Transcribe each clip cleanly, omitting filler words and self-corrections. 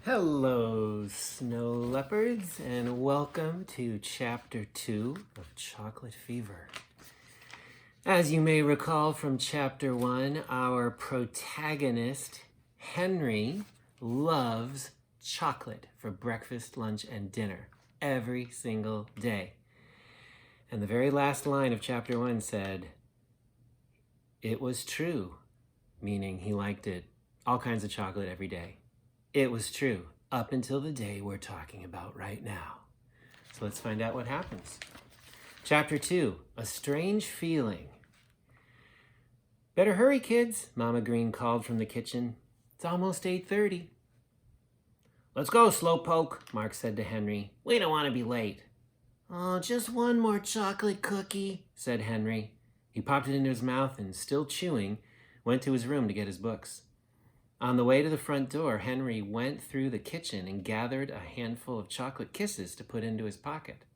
Hello, snow leopards, and welcome to Chapter 2 of Chocolate Fever. As you may recall from Chapter 1, our protagonist, Henry, loves chocolate for breakfast, lunch, and dinner every single day. And the very last line of Chapter 1 said, "It was true," meaning he liked it, all kinds of chocolate every day. It was true, up until the day we're talking about right now. So let's find out what happens. Chapter 2, a strange feeling. "Better hurry, kids," Mama Green called from the kitchen. "It's almost 8:30. "Let's go, Slowpoke," Mark said to Henry. "We don't want to be late." "Oh, just one more chocolate cookie," said Henry. He popped it into his mouth and, still chewing, went to his room to get his books. On the way to the front door, Henry went through the kitchen and gathered a handful of chocolate kisses to put into his pocket.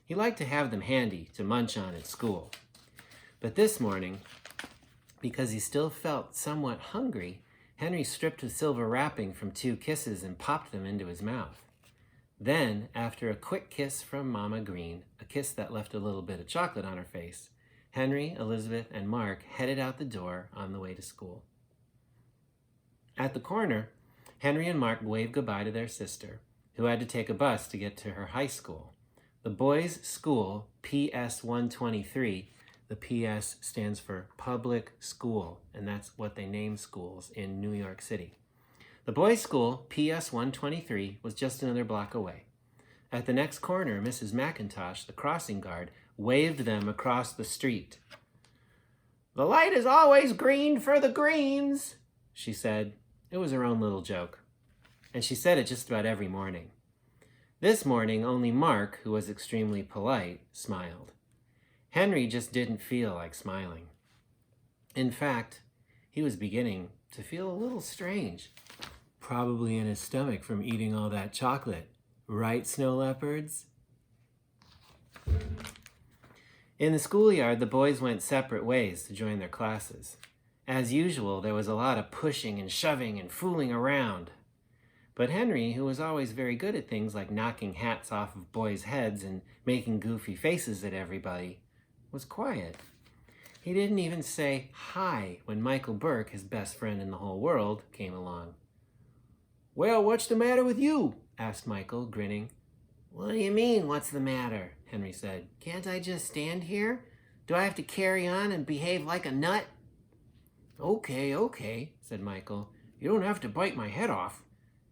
He liked to have them handy to munch on at school. But this morning, because he still felt somewhat hungry, Henry stripped the silver wrapping from 2 kisses and popped them into his mouth. Then, after a quick kiss from Mama Green, a kiss that left a little bit of chocolate on her face, Henry, Elizabeth, and Mark headed out the door on the way to school. At the corner, Henry and Mark waved goodbye to their sister, who had to take a bus to get to her high school. The boys' school, PS 123, the PS stands for public school, and that's what they name schools in New York City. The boys' school, PS 123, was just another block away. At the next corner, Mrs. McIntosh, the crossing guard, waved them across the street. "The light is always green for the greens," she said. It was her own little joke. And she said it just about every morning. This morning, only Mark, who was extremely polite, smiled. Henry just didn't feel like smiling. In fact, he was beginning to feel a little strange. Probably in his stomach from eating all that chocolate. Right, snow leopards? In the schoolyard, the boys went separate ways to join their classes. As usual, there was a lot of pushing and shoving and fooling around. But Henry, who was always very good at things like knocking hats off of boys' heads and making goofy faces at everybody, was quiet. He didn't even say hi when Michael Burke, his best friend in the whole world, came along. "Well, what's the matter with you?" asked Michael, grinning. "What do you mean, what's the matter?" Henry said. "Can't I just stand here? Do I have to carry on and behave like a nut?" Okay, said Michael. "You don't have to bite my head off.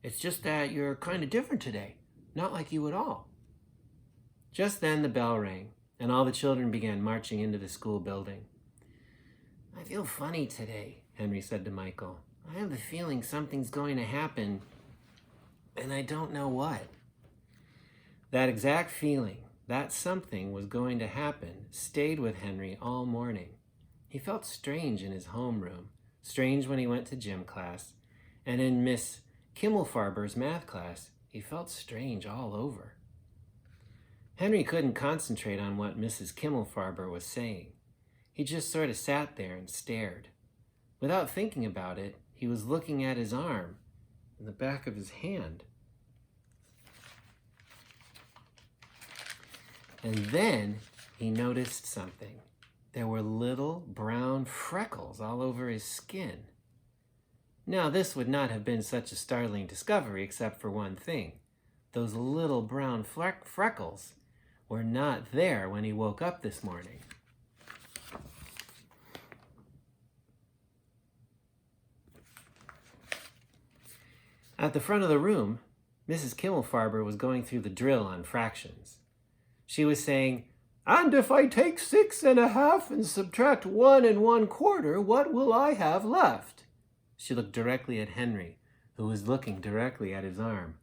It's just that you're kind of different today. Not like you at all." Just then the bell rang, and all the children began marching into the school building. "I feel funny today," Henry said to Michael. "I have the feeling something's going to happen, and I don't know what." That exact feeling, that something was going to happen, stayed with Henry all morning. He felt strange in his homeroom, strange when he went to gym class, and in Miss Kimmelfarber's math class, he felt strange all over. Henry couldn't concentrate on what Mrs. Kimmelfarber was saying. He just sort of sat there and stared. Without thinking about it, he was looking at his arm and the back of his hand. And then he noticed something. There were little brown freckles all over his skin. Now, this would not have been such a startling discovery except for one thing. Those little brown freckles were not there when he woke up this morning. At the front of the room, Mrs. Kimmelfarber was going through the drill on fractions. She was saying, "And if I take 6 1/2 and subtract 1 1/4, what will I have left?" She looked directly at Henry, who was looking directly at his arm.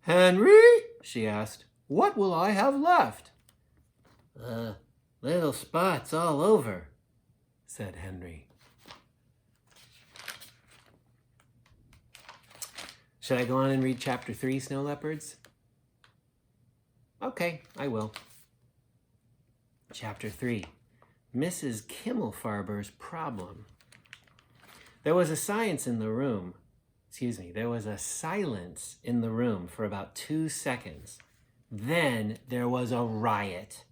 "Henry," she asked, "what will I have left?" Little spots all over," said Henry. Should I go on and read Chapter 3, Snow Leopards? Okay, I will. Chapter 3, Mrs. Kimmelfarber's Problem. There was a science in the room, there was a silence in the room for about 2 seconds. Then there was a riot.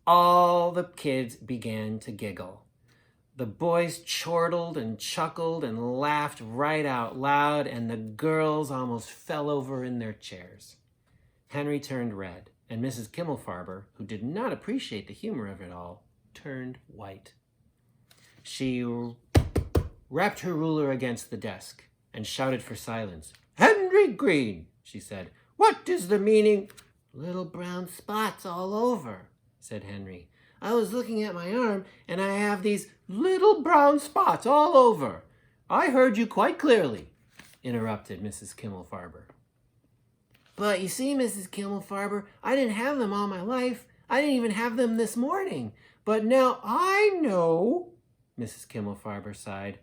All the kids began to giggle. The boys chortled and chuckled and laughed right out loud, and the girls almost fell over in their chairs. Henry turned red, and Mrs. Kimmelfarber, who did not appreciate the humor of it all, turned white. She rapped her ruler against the desk and shouted for silence. "Henry Green," she said, "what is the meaning—" "Little brown spots all over," said Henry. "I was looking at my arm, and I have these little brown spots all over." "I heard you quite clearly," interrupted Mrs. Kimmelfarber. "But you see, Mrs. Kimmelfarber, I didn't have them all my life. I didn't even have them this morning. But now I know," Mrs. Kimmelfarber sighed.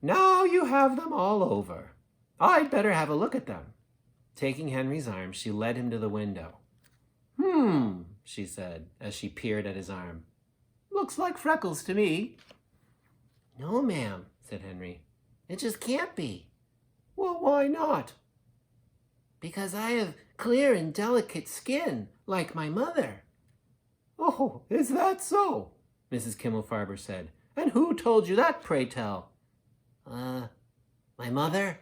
"Now you have them all over. I'd better have a look at them." Taking Henry's arm, she led him to the window. She said, as she peered at his arm. "Looks like freckles to me." "No, ma'am," said Henry. "It just can't be." "Well, why not?" "Because I have clear and delicate skin, like my mother." "Oh, is that so?" Mrs. Kimmelfarber said. "And who told you that, pray tell?" My mother."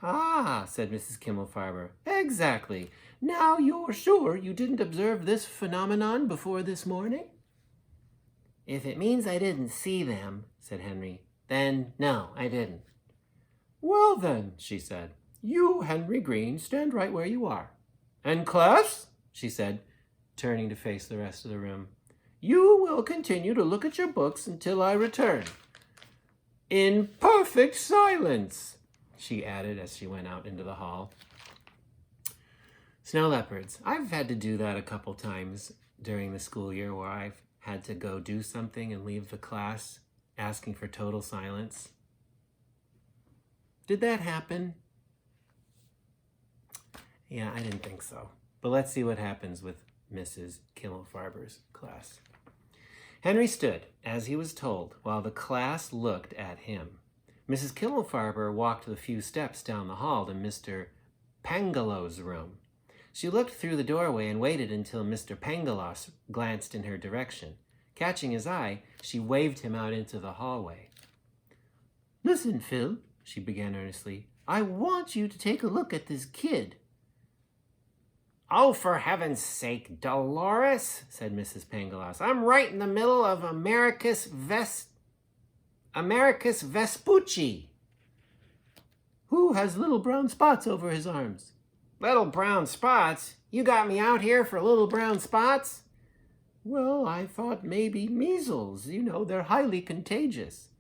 "Ah," said Mrs. Kimmelfarber. "Exactly. Now you're sure you didn't observe this phenomenon before this morning?" "If it means I didn't see them," said Henry, "then no, I didn't." "Well then," she said, "you, Henry Green, stand right where you are. And class," she said, turning to face the rest of the room, "you will continue to look at your books until I return. In perfect silence," she added as she went out into the hall. Snow leopards. I've had to do that a couple times during the school year where I've had to go do something and leave the class asking for total silence. Did that happen? Yeah, I didn't think so. But let's see what happens with Mrs. Kimmelfarber's class. Henry stood, as he was told, while the class looked at him. Mrs. Kimmelfarber walked the few steps down the hall to Mr. Pangalow's room. She looked through the doorway and waited until Mr. Pangaloss glanced in her direction. Catching his eye, she waved him out into the hallway. "Listen, Phil," she began earnestly. "I want you to take a look at this kid." "Oh, for heaven's sake, Dolores," said Mrs. Pangaloss. "I'm right in the middle of Americus Vespucci." "Who has little brown spots over his arms?" "Little brown spots? You got me out here for little brown spots?" "Well, I thought maybe measles. You know, they're highly contagious."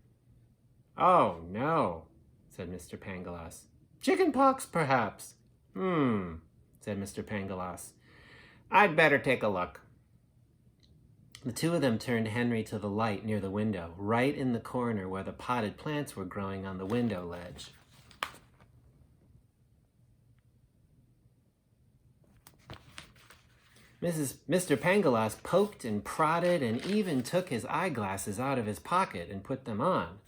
"Oh, no," said Mr. Pangaloss. "Chicken pox, perhaps." Said Mr. Pangaloss. "I'd better take a look." The two of them turned Henry to the light near the window, right in the corner where the potted plants were growing on the window ledge. Mr. Pangaloss poked and prodded and even took his eyeglasses out of his pocket and put them on.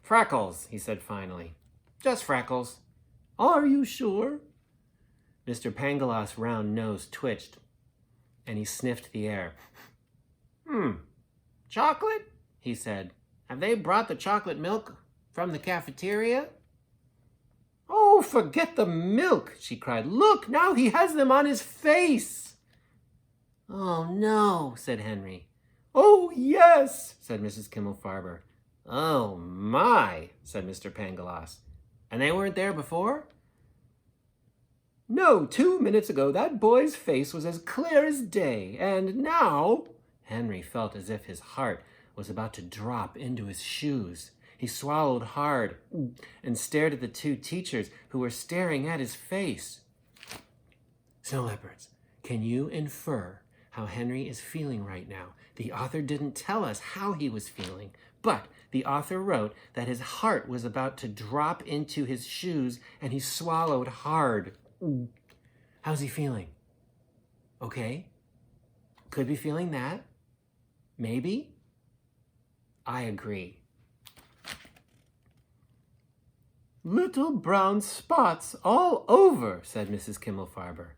"Freckles," he said finally. "Just freckles." "Are you sure?" Mr. Pangaloss' round nose twitched, and he sniffed the air. "Chocolate?" he said. "Have they brought the chocolate milk from the cafeteria?" "Oh, forget the milk," she cried. "Look, now he has them on his face." "Oh, no," said Henry. "Oh, yes," said Mrs. Kimmelfarber. "Oh, my," said Mr. Pangaloss. "And they weren't there before?" "No, 2 minutes ago that boy's face was as clear as day, and now—" Henry felt as if his heart was about to drop into his shoes. He swallowed hard and stared at the two teachers who were staring at his face. Snow leopards, can you infer how Henry is feeling right now? The author didn't tell us how he was feeling, but the author wrote that his heart was about to drop into his shoes and he swallowed hard. How's he feeling? Okay. Could be feeling that. Maybe. I agree. Little brown spots all over, said Mrs. Kimmelfarber.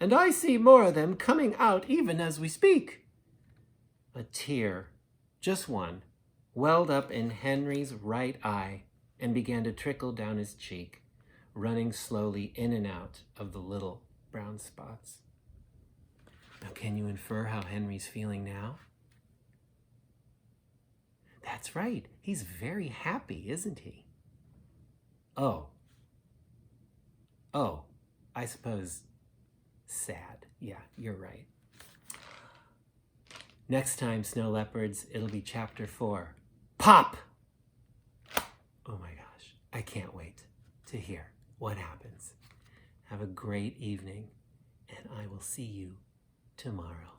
And I see more of them coming out even as we speak. A tear, just one, welled up in Henry's right eye and began to trickle down his cheek, running slowly in and out of the little brown spots. Now, can you infer how Henry's feeling now? That's right. He's very happy, isn't he? Oh, I suppose sad. Yeah, you're right. Next time, Snow Leopards, it'll be chapter 4. Pop! Oh my gosh, I can't wait to hear what happens. Have a great evening, and I will see you tomorrow.